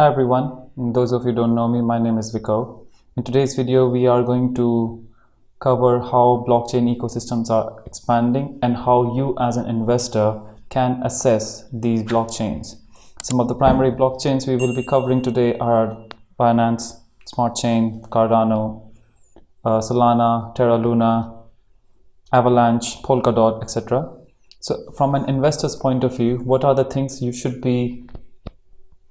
Hi everyone, those of you who don't know me, my name is Viko. In today's video, we are going to cover how blockchain ecosystems are expanding and how you as an investor can assess these blockchains. Some of the primary blockchains we will be covering today are Binance, Smart Chain, Cardano, Solana, Terra Luna, Avalanche, Polkadot, etc. So from an investor's point of view, what are the things you should be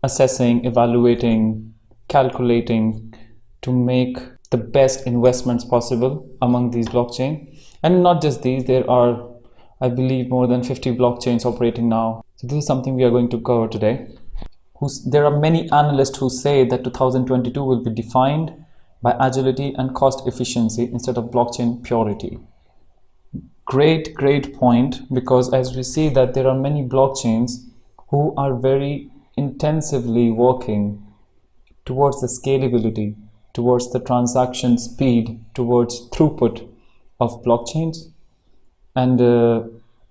assessing, evaluating, calculating to make the best investments possible among these blockchain? And not just these, there are, I believe, more than 50 blockchains operating now. So this is something we are going to cover today. There are many analysts who say that 2022 will be defined by agility and cost efficiency instead of blockchain purity. Great point, because as we see that there are many blockchains who are very intensively working towards the scalability, towards the transaction speed, towards throughput of blockchains, and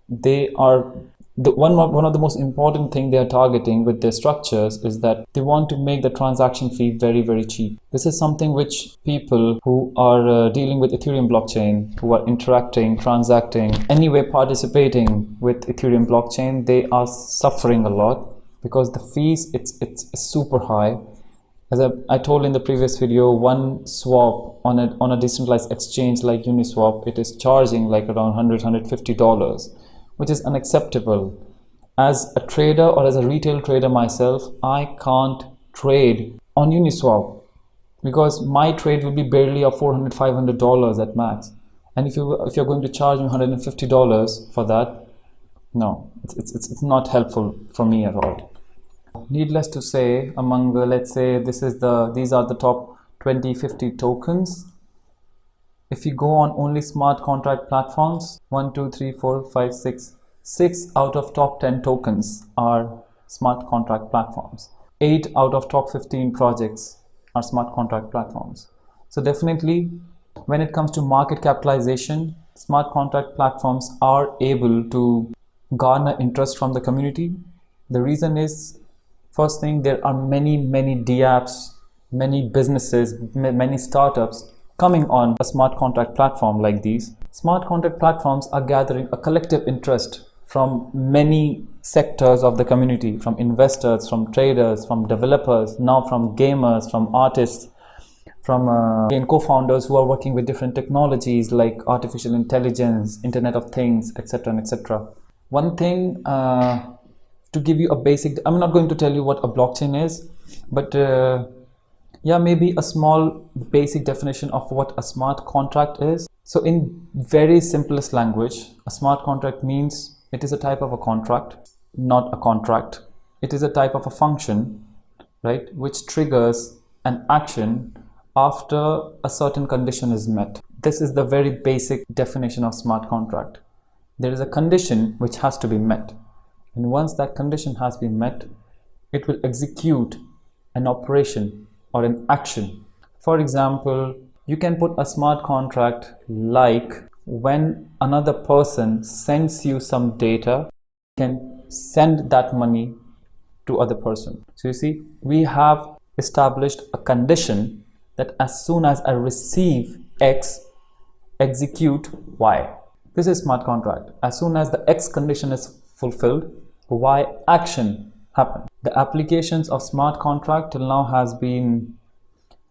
they are one of the most important thing they are targeting with their structures is that they want to make the transaction fee very cheap. This is something which people who are dealing with Ethereum blockchain, who are interacting, transacting, anyway participating with Ethereum blockchain, they are suffering a lot because the fees it's super high. As I told in the previous video, one swap on a decentralized exchange like Uniswap, it is charging like around $150, which is unacceptable. As a trader or as a retail trader myself, I can't trade on Uniswap because my trade will be barely of $400-500 at max. And if you're going to charge me $150 for that, no, it's not helpful for me at all. Needless to say, among the, let's say these are the top 20-50 tokens. If you go on only smart contract platforms, 1, 2, 3, 4, 5, 6 out of top 10 tokens are smart contract platforms. 8 out of top 15 projects are smart contract platforms. So definitely, when it comes to market capitalization, smart contract platforms are able to garner interest from the community. The reason is, first thing, there are many dApps, many businesses, many startups coming on a smart contract platform like these. Smart contract platforms are gathering a collective interest from many sectors of the community, from investors, from traders, from developers, now from gamers, from artists, from co-founders who are working with different technologies like artificial intelligence, Internet of Things, etc. and etc. One thing, to give you a basic, I'm not going to tell you what a blockchain is, but yeah, maybe a small basic definition of what a smart contract is. So in very simplest language, a smart contract means it is a type of a contract, not a contract. It is a type of a function, right, which triggers an action after a certain condition is met. This is the very basic definition of smart contract. There is a condition which has to be met. And once that condition has been met, it will execute an operation or an action. For example, you can put a smart contract like when another person sends you some data, you can send that money to other person. So you see, we have established a condition that as soon as I receive X, execute Y. This is smart contract. As soon as the X condition is fulfilled, Y action happen. The applications of smart contract till now has been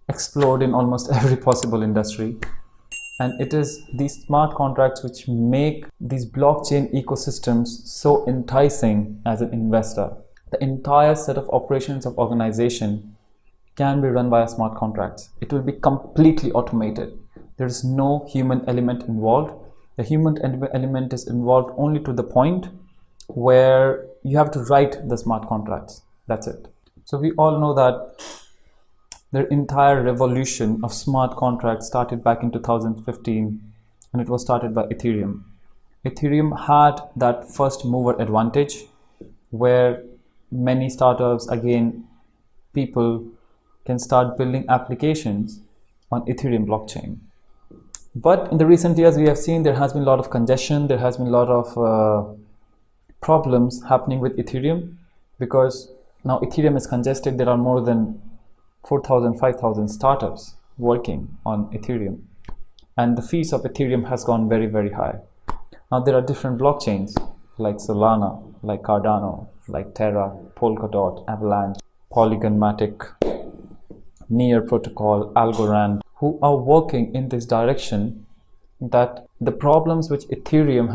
explored in almost every possible industry, and it is these smart contracts which make these blockchain ecosystems so enticing as an investor. The entire set of operations of organization can be run by smart contracts. It will be completely automated. There is no human element involved. The human element is involved only to the point where you have to write the smart contracts. That's it. So we all know that the entire revolution of smart contracts started back in 2015, and it was started by Ethereum. Ethereum had that first mover advantage where many startups, again, people can start building applications on Ethereum blockchain. But in the recent years, we have seen there has been a lot of congestion, there has been a lot of problems happening with Ethereum because Now Ethereum is congested. There are more than 4,000, 5,000 startups working on Ethereum, and the fees of Ethereum has gone very, very high. Now there are different blockchains like Solana, like Cardano, like Terra, Polkadot, Avalanche, Polygon Matic, Near Protocol, Algorand, who are working in this direction that the problems which Ethereum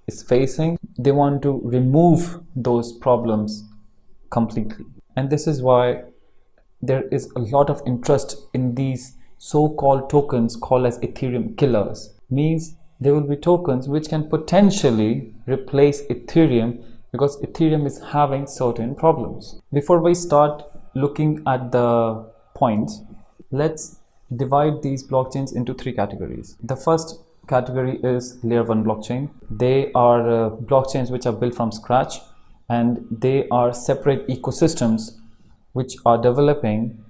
is facing, they want to remove those problems completely. And this is why there is a lot of interest in these so-called tokens called as Ethereum killers. Means there will be tokens which can potentially replace Ethereum because Ethereum is having certain problems. Before we start looking at the points, let's divide these blockchains into three categories. The first category is layer 1 blockchain. They are blockchains which are built from scratch, and they are separate ecosystems which are developing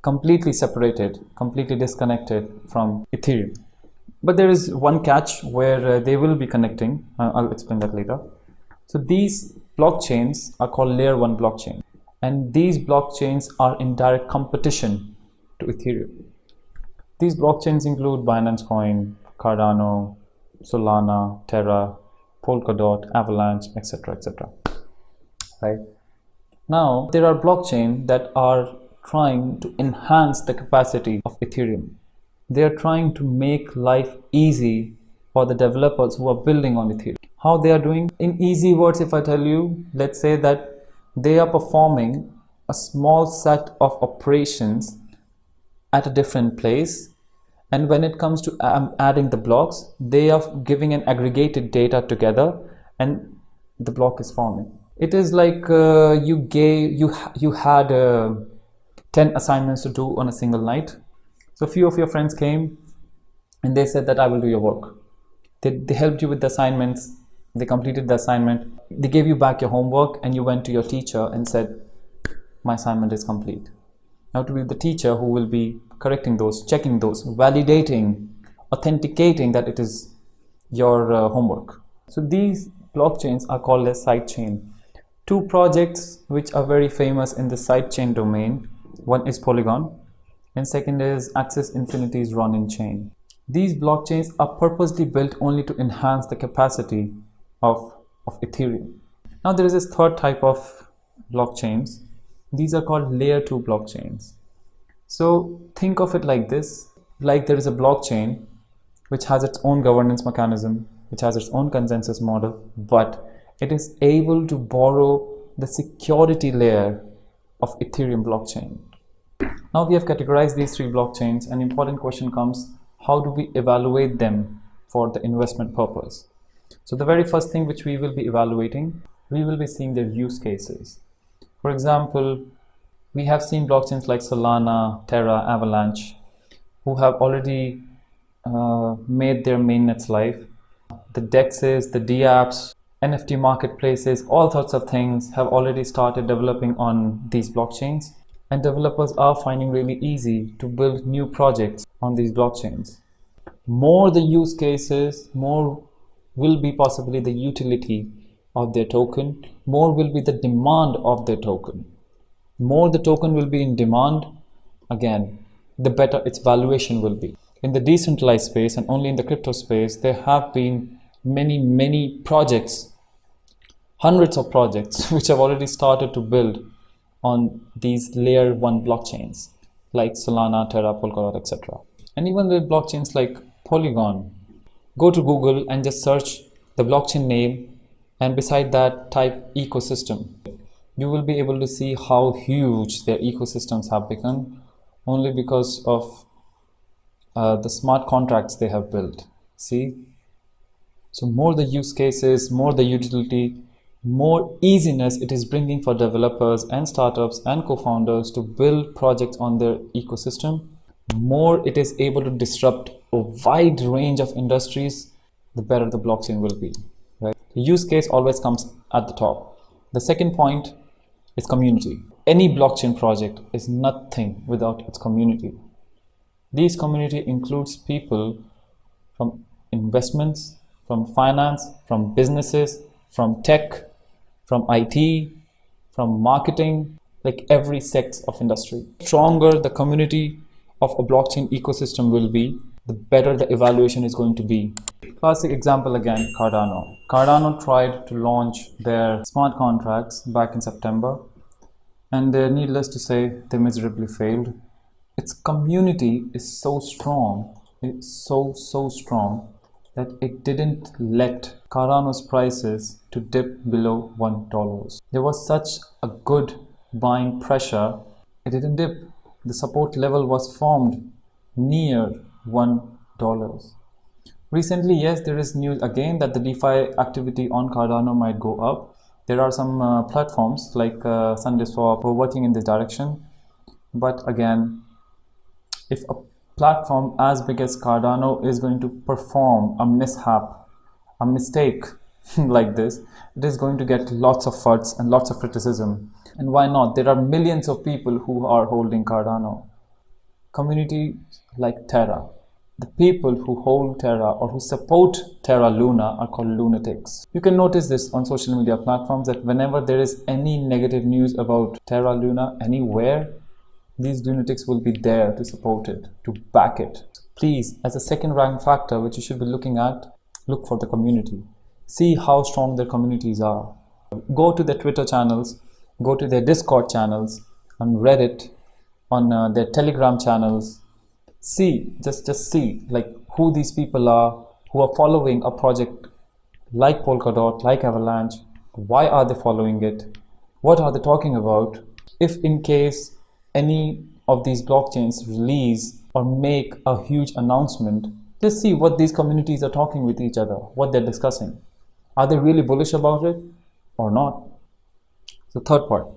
completely separated, completely disconnected from Ethereum. But there is one catch where they will be connecting. I'll explain that later. So these blockchains are called layer 1 blockchain, and these blockchains are in direct competition to Ethereum. These blockchains include Binance Coin, Cardano, Solana, Terra, Polkadot, Avalanche, etc., etc. Right? Now there are blockchains that are trying to enhance the capacity of Ethereum. They are trying to make life easy for the developers who are building on Ethereum. How they are doing? In easy words, if I tell you, let's say that they are performing a small set of operations at a different place, and when it comes to adding the blocks, they are giving an aggregated data together and the block is forming. It is like you had 10 assignments to do on a single night. So a few of your friends came and they said that I will do your work. They helped you with the assignments. They completed the assignment. They gave you back your homework, and you went to your teacher and said, my assignment is complete. Now to be the teacher who will be correcting those, checking those, validating, authenticating that it is your homework. So these blockchains are called as sidechain. Two projects which are very famous in the sidechain domain. One is Polygon, and second is Axis Infinity's Ronin chain. These blockchains are purposely built only to enhance the capacity of Ethereum. Now there is this third type of blockchains. These are called layer 2 blockchains. So think of it like this, like there is a blockchain which has its own governance mechanism, which has its own consensus model, but it is able to borrow the security layer of Ethereum blockchain. Now we have categorized these three blockchains. An important question comes, how do we evaluate them for the investment purpose? So the very first thing which we will be evaluating, we will be seeing their use cases. For example, we have seen blockchains like Solana, Terra, Avalanche, who have already made their mainnets live. The DEXs, the DApps, NFT marketplaces, all sorts of things have already started developing on these blockchains, and developers are finding really easy to build new projects on these blockchains. More the use cases, more will be possibly the utility of their token, more will be the demand of their token. More the token will be in demand, again, the better its valuation will be. In the decentralized space and only in the crypto space, there have been many projects, hundreds of projects which have already started to build on these layer 1 blockchains like Solana, Terra, Polkadot, etc. And even with blockchains like Polygon, go to Google and just search the blockchain name, and beside that type ecosystem. You will be able to see how huge their ecosystems have become only because of the smart contracts they have built. See? So more the use cases, more the utility, more easiness it is bringing for developers and startups and co-founders to build projects on their ecosystem, more it is able to disrupt a wide range of industries, the better the blockchain will be. Right? The use case always comes at the top. The second point is community. Any blockchain project is nothing without its community. This community includes people from investments, from finance, from businesses, from tech, from IT, from marketing, like every sector of industry. Stronger the community of a blockchain ecosystem will be, the better the evaluation is going to be. Classic example again, Cardano. Cardano tried to launch their smart contracts back in September, and needless to say, they miserably failed. Its community is so strong, it's so strong that it didn't let Cardano's prices to dip below $1. There was such a good buying pressure, it didn't dip. The support level was formed near $1. Recently, yes, there is news again that the DeFi activity on Cardano might go up. There are some platforms like SundaeSwap who are working in this direction. But again, if a platform as big as Cardano is going to perform a mishap, a mistake like this, it is going to get lots of FUDs and lots of criticism. And why not? There are millions of people who are holding Cardano. Community like Terra. The people who hold Terra or who support Terra Luna are called lunatics. You can notice this on social media platforms that whenever there is any negative news about Terra Luna anywhere, these lunatics will be there to support it, to back it. So please, as a second rank factor which you should be looking at, look for the community. See how strong their communities are. Go to their Twitter channels, go to their Discord channels, on Reddit, on their Telegram channels. See, just see like who these people are who are following a project like Polkadot, like Avalanche. Why are they following it? What are they talking about? If in case any of these blockchains release or make a huge announcement, just see what these communities are talking with each other, what they're discussing. Are they really bullish about it or not? So third part.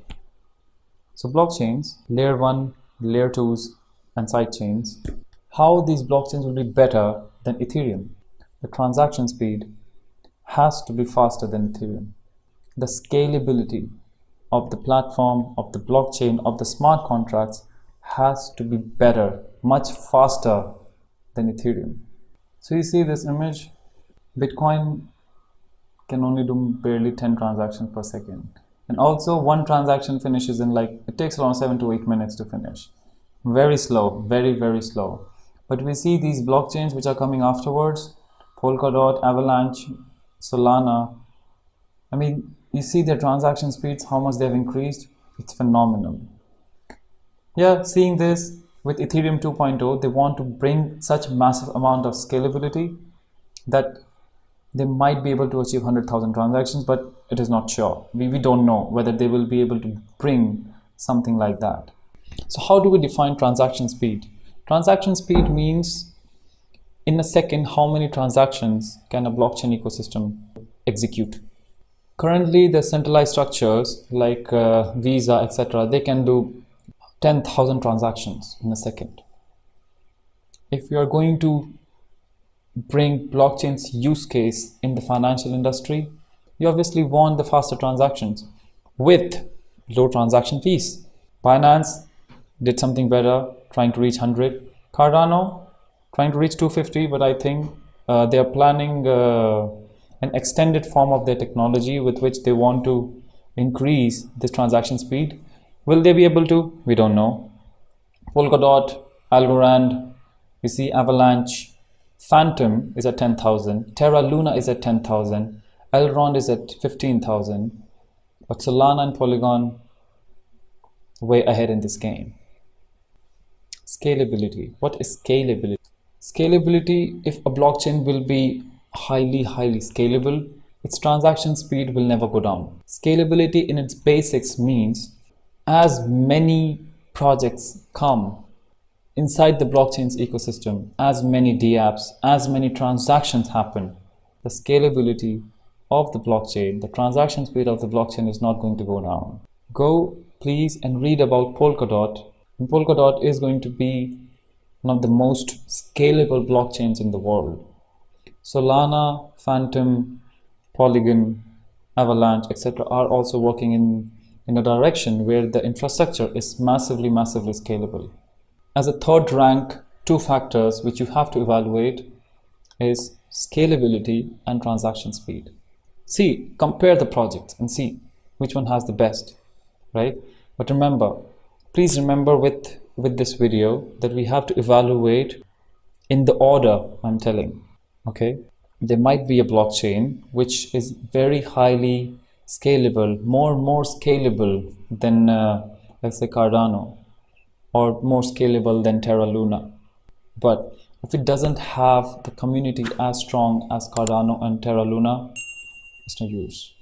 So blockchains, layer 1, layer 2s, and sidechains, how these blockchains will be better than Ethereum. The transaction speed has to be faster than Ethereum. The scalability of the platform, of the blockchain, of the smart contracts has to be better, much faster than Ethereum. So you see this image, Bitcoin can only do barely 10 transactions per second. And also one transaction finishes in it takes around 7 to 8 minutes to finish. Very slow, very slow. But we see these blockchains which are coming afterwards, Polkadot, Avalanche, Solana. I mean, you see their transaction speeds, how much they've increased. It's phenomenal. Yeah, seeing this with Ethereum 2.0, they want to bring such massive amount of scalability that they might be able to achieve 100,000 transactions, but it is not sure. We don't know whether they will be able to bring something like that. So how do we define transaction speed? Transaction speed means in a second how many transactions can a blockchain ecosystem execute. Currently, the centralized structures like Visa, etc., they can do 10,000 transactions in a second. If you are going to bring blockchain's use case in the financial industry, you obviously want the faster transactions with low transaction fees. Binance did something better, trying to reach 100. Cardano trying to reach 250, but I think they are planning an extended form of their technology with which they want to increase this transaction speed. Will they be able to? We don't know. Polkadot, Algorand, you see Avalanche, Phantom is at 10,000, Terra Luna is at 10,000, Elrond is at 15,000, but Solana and Polygon way ahead in this game. Scalability. What is scalability? Scalability, if a blockchain will be highly scalable, its transaction speed will never go down. Scalability in its basics means as many projects come inside the blockchain's ecosystem, as many dApps, as many transactions happen, the scalability of the blockchain, the transaction speed of the blockchain is not going to go down. Go please and read about Polkadot. And Polkadot is going to be one of the most scalable blockchains in the world. Solana, Phantom, Polygon, Avalanche, etc. are also working in a direction where the infrastructure is massively scalable. As a third rank, two factors which you have to evaluate is scalability and transaction speed. See, compare the projects and see which one has the best, right? But remember, please remember with this video that we have to evaluate in the order I'm telling. Okay, there might be a blockchain which is very highly scalable, more scalable than let's say Cardano, or more scalable than Terra Luna. But if it doesn't have the community as strong as Cardano and Terra Luna, it's no use.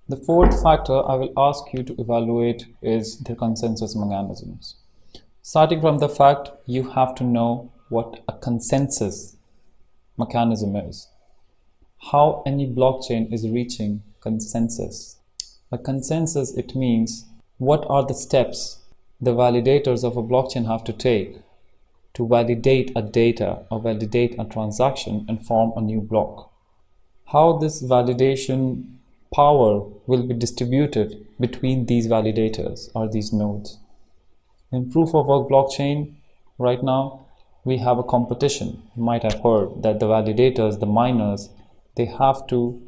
The fourth factor I will ask you to evaluate is their consensus mechanisms. Starting from the fact you have to know what a consensus mechanism is. How any blockchain is reaching consensus. A consensus, it means what are the steps the validators of a blockchain have to take to validate a data or validate a transaction and form a new block. How this validation power will be distributed between these validators or these nodes. In proof of work blockchain, right now, we have a competition. You might have heard that the validators, the miners, they have to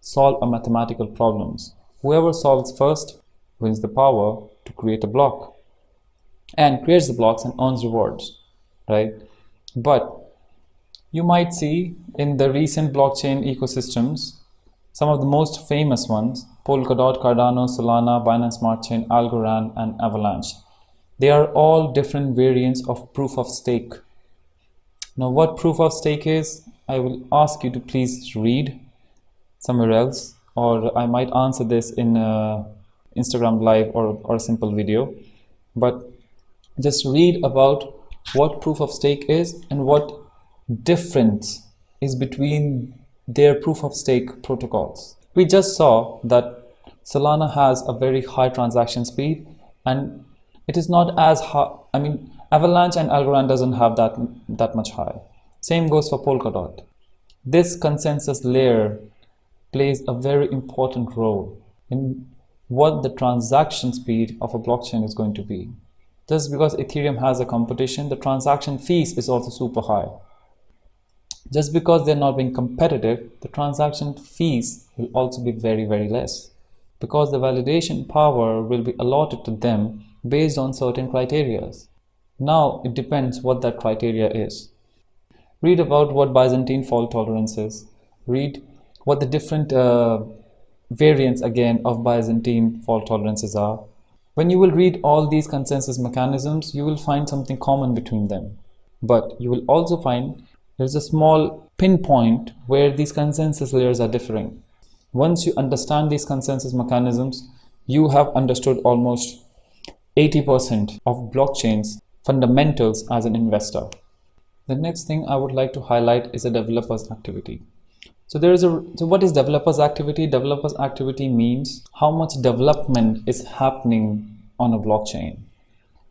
solve a mathematical problems. Whoever solves first wins the power to create a block and creates the blocks and earns rewards, right? But you might see in the recent blockchain ecosystems, some of the most famous ones, Polkadot, Cardano, Solana, Binance Smart Chain, Algorand, and Avalanche. They are all different variants of proof of stake. Now, what proof of stake is, I will ask you to please read somewhere else, or I might answer this in Instagram live or a simple video. But just read about what proof of stake is and what difference is between their proof of stake protocols. We just saw that Solana has a very high transaction speed, and it is not as high. I mean, Avalanche and Algorand doesn't have that much high. Same goes for Polkadot. This consensus layer plays a very important role in what the transaction speed of a blockchain is going to be. Just because Ethereum has a competition, the transaction fees is also super high. Just because they're not being competitive, the transaction fees will also be very, very less, because the validation power will be allotted to them based on certain criteria. Now it depends what that criteria is. Read about what Byzantine fault tolerance is. Read what the different variants again of Byzantine fault tolerances are. When you will read all these consensus mechanisms, you will find something common between them. But you will also find there's a small pinpoint where these consensus layers are differing. Once you understand these consensus mechanisms, you have understood almost 80% of blockchain's fundamentals as an investor. The next thing I would like to highlight is a developer's activity. So what is developer's activity? Developer's activity means how much development is happening on a blockchain.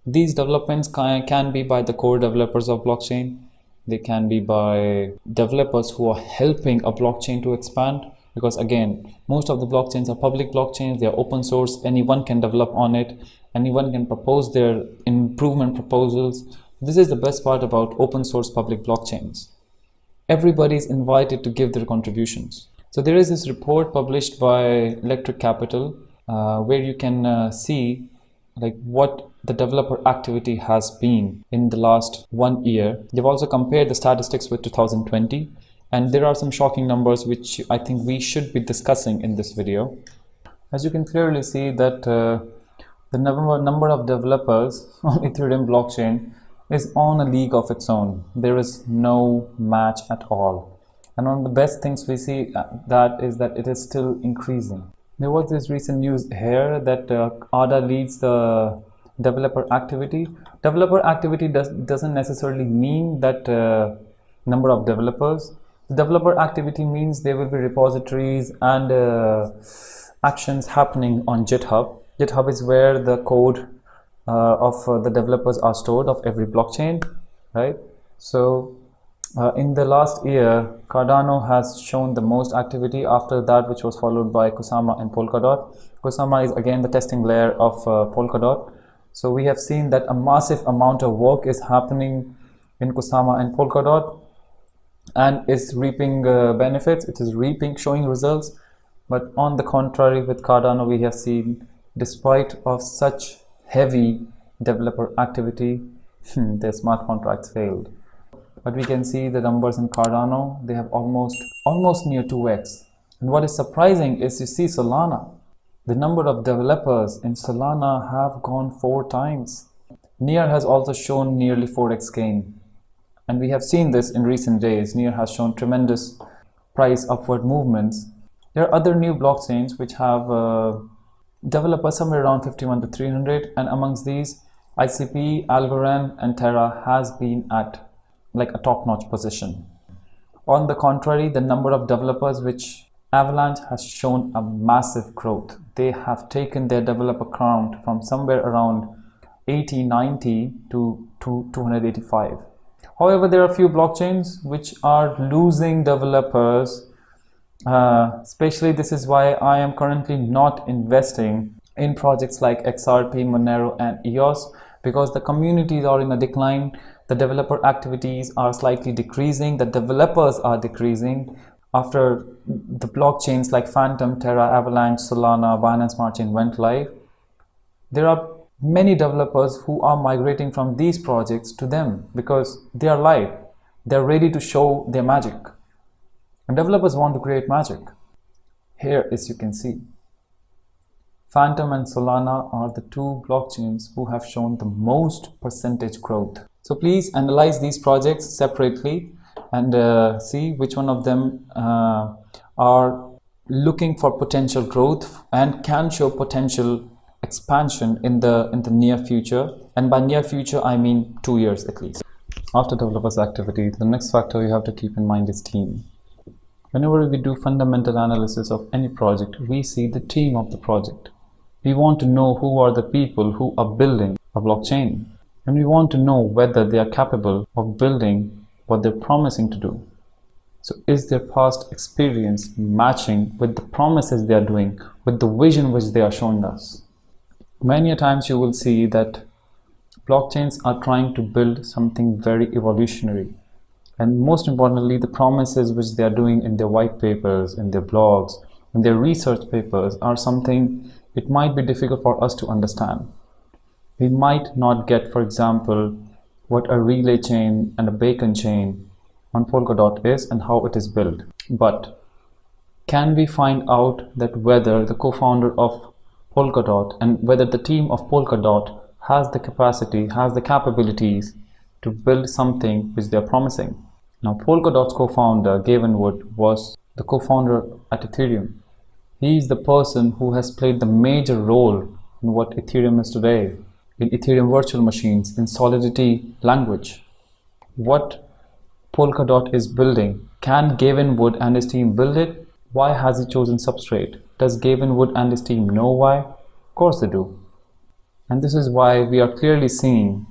These developments can be by the core developers of blockchain. They can be by developers who are helping a blockchain to expand, because again, most of the blockchains are public blockchains. They are open source. Anyone can develop on it. Anyone can propose their improvement proposals. This is the best part about open source public blockchains. Everybody is invited to give their contributions. So there is this report published by Electric Capital where you can see like what the developer activity has been in the last 1 year. They've also compared the statistics with 2020, and there are some shocking numbers which I think we should be discussing in this video. As you can clearly see that the number of developers on Ethereum blockchain is on a league of its own. There is no match at all. And one of the best things we see that is that it is still increasing. There was this recent news here that ADA leads the developer activity. Developer activity doesn't necessarily mean that number of developers. Developer activity means there will be repositories and actions happening on GitHub. GitHub is where the code of the developers are stored of every blockchain, right? So in the last year, Cardano has shown the most activity, after that which was followed by Kusama and Polkadot. Kusama is again the testing layer of Polkadot. So we have seen that a massive amount of work is happening in Kusama and Polkadot and is reaping benefits. It is showing results. But on the contrary, with Cardano, we have seen, despite of such heavy developer activity, their smart contracts failed. But we can see the numbers in Cardano, they have almost near 2x. And what is surprising is you see Solana. The number of developers in Solana have gone 4 times. Near has also shown nearly 4x gain. And we have seen this in recent days. Near has shown tremendous price upward movements. There are other new blockchains which have developers somewhere around 51 to 300, and amongst these, ICP, Algorand, and Terra has been at like a top-notch position. On the contrary, the number of developers which Avalanche has shown a massive growth. They have taken their developer count from somewhere around 80, 90 to 285. However, there are a few blockchains which are losing developers. Especially this is why I am currently not investing in projects like XRP, Monero, and EOS, because the communities are in a decline. The developer activities are slightly decreasing. The developers are decreasing. After the blockchains like Phantom, Terra, Avalanche, Solana, Binance Smart Chain went live, there are many developers who are migrating from these projects to them because they are live. They're ready to show their magic. And developers want to create magic. Here, as you can see, Phantom and Solana are the 2 blockchains who have shown the most percentage growth. So please analyze these projects separately and see which one of them are looking for potential growth and can show potential expansion in the near future. And by near future, I mean 2 years at least. After developers activity, the next factor you have to keep in mind is team. Whenever we do fundamental analysis of any project, we see the team of the project. We want to know who are the people who are building a blockchain, and we want to know whether they are capable of building what they're promising to do. So is their past experience matching with the promises they are doing, with the vision which they are showing us? Many a times you will see that blockchains are trying to build something very evolutionary. And most importantly, the promises which they are doing in their white papers, in their blogs, in their research papers are something it might be difficult for us to understand. We might not get, for example, what a relay chain and a beacon chain on Polkadot is and how it is built. But can we find out that whether the co-founder of Polkadot and whether the team of Polkadot has the capacity, has the capabilities to build something which they are promising? Now, Polkadot's co-founder, Gavin Wood, was the co-founder at Ethereum. He is the person who has played the major role in what Ethereum is today, in Ethereum virtual machines, in Solidity language. What Polkadot is building, can Gavin Wood and his team build it? Why has he chosen Substrate? Does Gavin Wood and his team know why? Of course they do. And this is why we are clearly seeing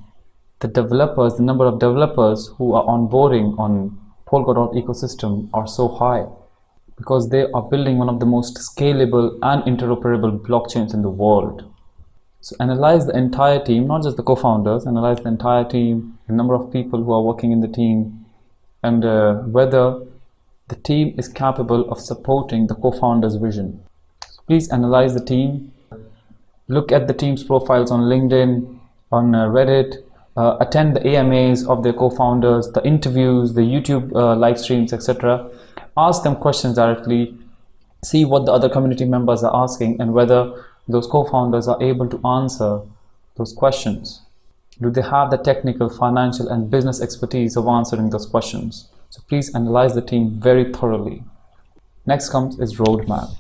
the developers, the number of developers who are onboarding on Polkadot ecosystem are so high, because they are building one of the most scalable and interoperable blockchains in the world. So analyze the entire team, not just the co-founders, analyze the entire team, the number of people who are working in the team, and whether the team is capable of supporting the co-founder's vision. So please analyze the team, look at the team's profiles on LinkedIn, on Reddit, attend the AMAs of their co-founders, the interviews, the YouTube live streams, etc. Ask them questions directly, see what the other community members are asking and whether those co-founders are able to answer those questions. Do they have the technical, financial, and business expertise of answering those questions? So please analyze the team very thoroughly. Next comes is roadmap.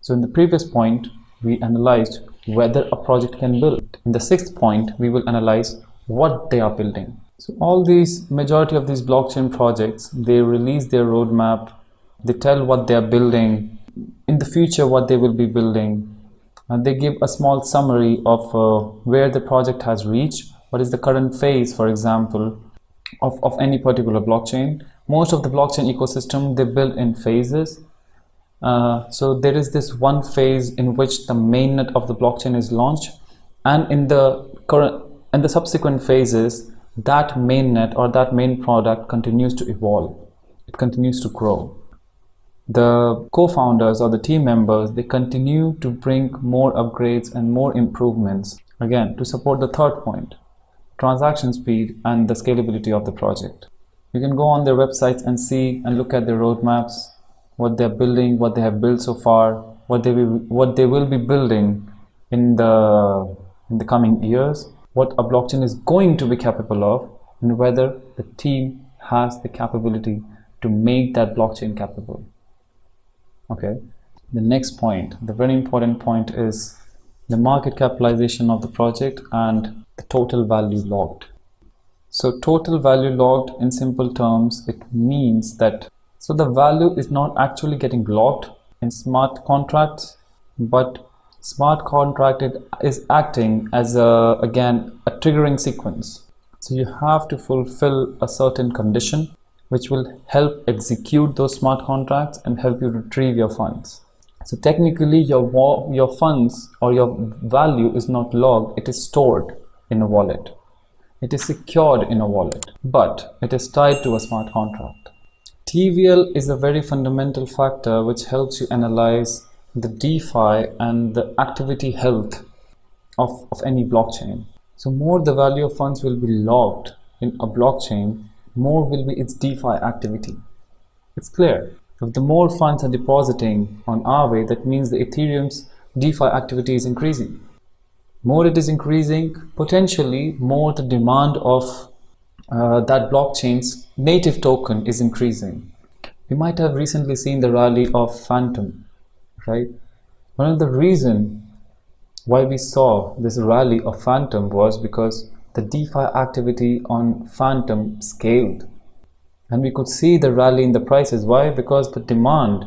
So in the previous point, we analyzed whether a project can build. In the 6th point, we will analyze what they are building. So all these, majority of these blockchain projects, they release their roadmap, they tell what they are building, in the future what they will be building, and they give a small summary of where the project has reached, what is the current phase, for example, of any particular blockchain. Most of the blockchain ecosystem, they build in phases. So there is this one phase in which the mainnet of the blockchain is launched, and in the subsequent phases, that mainnet or that main product continues to evolve. It continues to grow. The co-founders or the team members, they continue to bring more upgrades and more improvements Again, to support the third point, transaction speed and the scalability of the project. You can go on their websites and see and look at their roadmaps, what they're building, what they have built so far, what they will be building in the coming years, what a blockchain is going to be capable of, and whether the team has the capability to make that blockchain capable. Okay. The next point, the very important point, is the market capitalization of the project and the total value logged. So total value logged, in simple terms, it means that the value is not actually getting logged in smart contracts, but smart contract is acting as a triggering sequence. So you have to fulfill a certain condition which will help execute those smart contracts and help you retrieve your funds. So technically your funds or your value is not logged, it is stored in a wallet. It is secured in a wallet, but it is tied to a smart contract. TVL is a very fundamental factor which helps you analyze the DeFi and the activity health of any blockchain. So more the value of funds will be logged in a blockchain, more will be its DeFi activity. It's clear. If the more funds are depositing on Aave, that means the Ethereum's DeFi activity is increasing. More it is increasing, potentially more the demand of that blockchain's native token is increasing. You might have recently seen the rally of Phantom, right? One of the reasons why we saw this rally of Phantom was because the DeFi activity on Phantom scaled. And we could see the rally in the prices. Why? Because the demand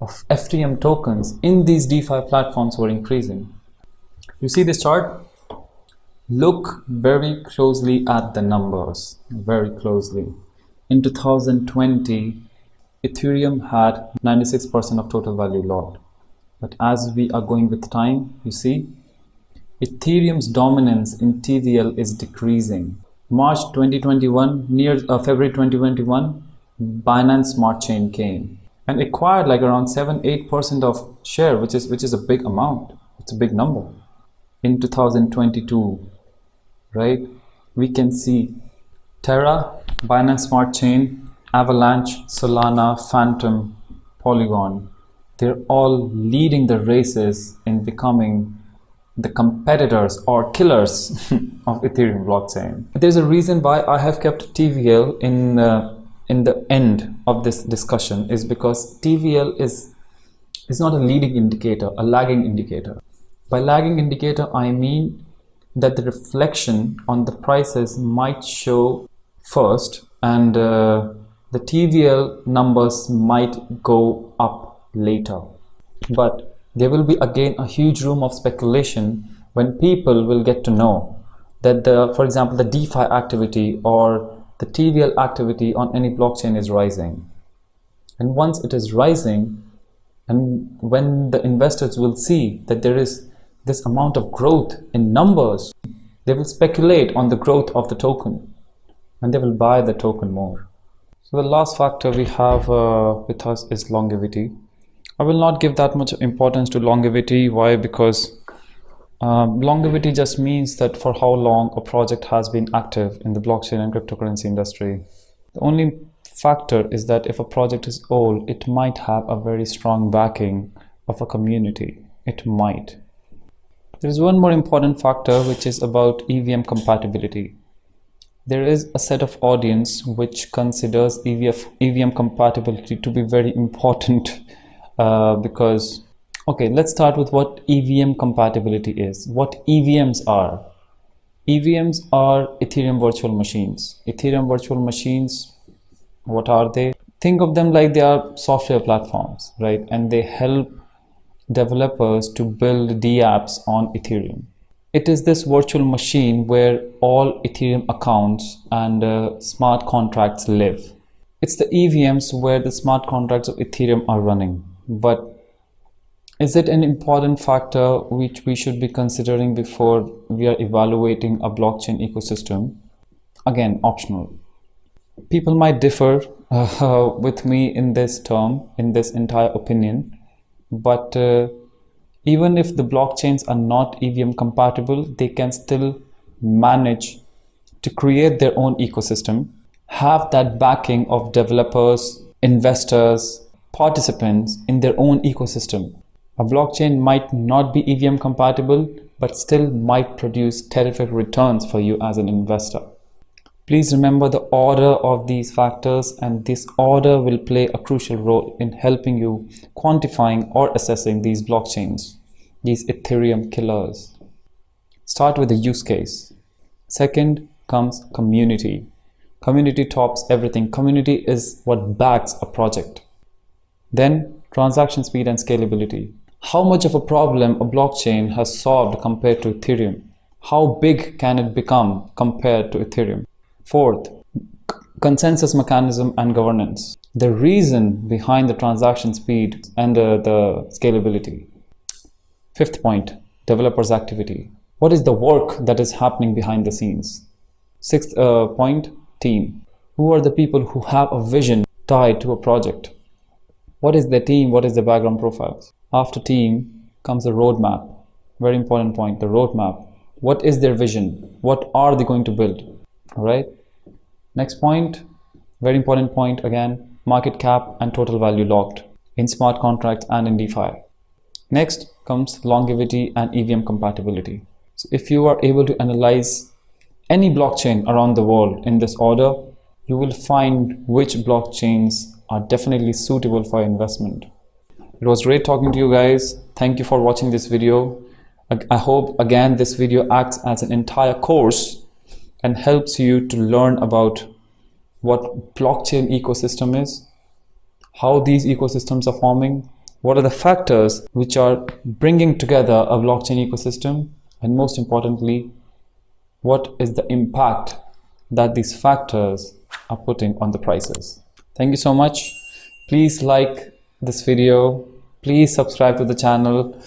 of FTM tokens in these DeFi platforms were increasing. You see this chart? Look very closely at the numbers, very closely. In 2020, Ethereum had 96% of total value logged. But as we are going with time, you see, Ethereum's dominance in TVL is decreasing. March 2021, near February 2021, Binance Smart Chain came and acquired like around 7-8% of share, which is a big amount. It's a big number. In 2022, right, we can see Terra, Binance Smart Chain, Avalanche, Solana, Phantom, Polygon. They're all leading the races in becoming the competitors or killers of Ethereum blockchain. There's a reason why I have kept TVL in the end of this discussion, is because TVL is not a leading indicator, a lagging indicator. By lagging indicator, I mean that the reflection on the prices might show first, and the TVL numbers might go up later. But there will be again a huge room of speculation when people will get to know that for example, the DeFi activity or the TVL activity on any blockchain is rising. And once it is rising, and when the investors will see that there is this amount of growth in numbers, they will speculate on the growth of the token and they will buy the token more. So the last factor we have with us is longevity. I will not give that much importance to longevity. Why? Because longevity just means that for how long a project has been active in the blockchain and cryptocurrency industry. The only factor is that if a project is old, it might have a very strong backing of a community. It might. There is one more important factor, which is about EVM compatibility. There is a set of audience which considers EVM compatibility to be very important because, okay, let's start with what EVM compatibility is. What EVMs are. EVMs are Ethereum virtual machines. Ethereum virtual machines, what are they? Think of them like they are software platforms, right? And they help developers to build dApps on Ethereum. It is this virtual machine where all Ethereum accounts and smart contracts live. It's the EVMs where the smart contracts of Ethereum are running. But is it an important factor which we should be considering before we are evaluating a blockchain ecosystem? Again, optional. People might differ with me in this term, in this entire opinion, but Even if the blockchains are not EVM compatible, they can still manage to create their own ecosystem, have that backing of developers, investors, participants in their own ecosystem. A blockchain might not be EVM compatible, but still might produce terrific returns for you as an investor. Please remember the order of these factors, and this order will play a crucial role in helping you quantifying or assessing these blockchains, these Ethereum killers. Start with the use case. Second comes community. Community tops everything. Community is what backs a project. Then transaction speed and scalability. How much of a problem a blockchain has solved compared to Ethereum? How big can it become compared to Ethereum? Fourth, consensus mechanism and governance. The reason behind the transaction speed and the scalability. Fifth point, developers' activity. What is the work that is happening behind the scenes? Sixth point, team. Who are the people who have a vision tied to a project? What is the team? What is the background profiles? After team comes the roadmap. Very important point, the roadmap. What is their vision? What are they going to build? All right. Next point, very important point again, market cap and total value locked in smart contracts and in DeFi. Next comes longevity and EVM compatibility. So if you are able to analyze any blockchain around the world in this order, you will find which blockchains are definitely suitable for investment. It was great talking to you guys. Thank you for watching this video. I hope again this video acts as an entire course and helps you to learn about what blockchain ecosystem is, how these ecosystems are forming, what are the factors which are bringing together a blockchain ecosystem, and most importantly, what is the impact that these factors are putting on the prices. Thank you so much. Please like this video. Please subscribe to the channel.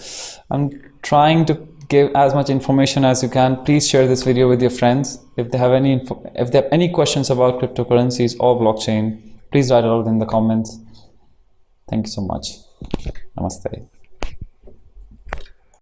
I'm trying to give as much information as you can. Please share this video with your friends. If they have any questions about cryptocurrencies or blockchain, please write it out in the comments. Thank you so much. Namaste.